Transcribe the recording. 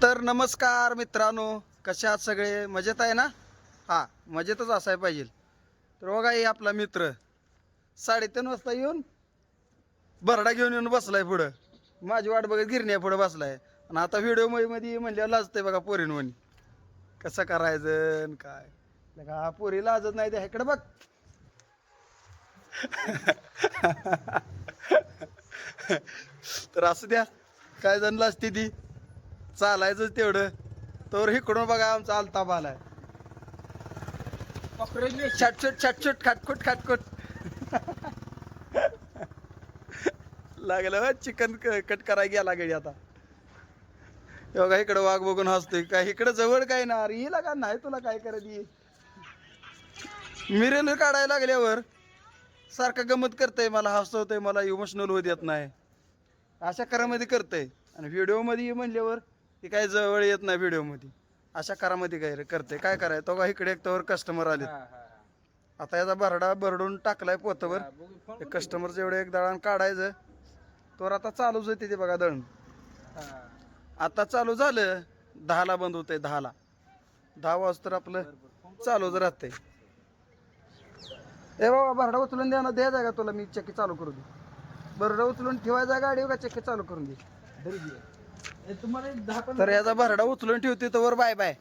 तर नमस्कार मित्रांनो, कसे आहात सगळे? मजेत आहे ना? हा, मजेतच असायला पाहिजे. तर बघा हे आपला मित्र 3:30 वाजता येऊन बरडा घेऊन येऊन बसलाय पुढं. माझी वाट बघत गिरण्या पुढे बसलाय. आणि आता व्हिडिओ मध्ये म्हणल्यावर लाजतंय बघा पोरींवणी. कसं करायचं आणि काय? लगा हा पोरी लाजत नाही त्या इकडे बघ. तर असू द्या, काय जण लाजते ती. चालायचंच तेवढं. तर इकडून बघा आमचा अल्ताफ आलाय. छटछट छटछट खाटखुट खाटखुट. लागलं चिकन कट करायला गेला गडी आता. हे बघा इकडं वाघ बघून हसतोय. काय इकडं जवळ काय ना अरे हिला का नाही तुला काय करायची. मिरेल काढायला लागल्यावर सारखं गमत करतंय, मला हसवतंय, मला इमोशनल होत येत नाही. अशा करामध्ये करतंय. आणि व्हिडिओ मध्ये म्हणल्यावर ती काय जवळ येत नाही व्हिडिओ मध्ये. अशा करामध्ये काय करते, काय करायचं तो का इकडे एक तर कस्टमर आले. आता याचा भरडा भरडून टाकलाय पोतवर. कस्टमरचं एवढं एक दळण काढायचं. तर आता चालूच होते ते बघा दळण. आता चालू झालं 10ला बंद होतंय. 10 वाजता आपलं चालूच राहतंय. ए बाबा भरडा उचलून द्या ना, द्यायचा का तुला? मी चक्की चालू करू दे. भरडा उचलून ठेवायचा गाडी का चक्की चालू करून दे. तर याचा भरडा उचलून ठेवते तर वर बाय बाय.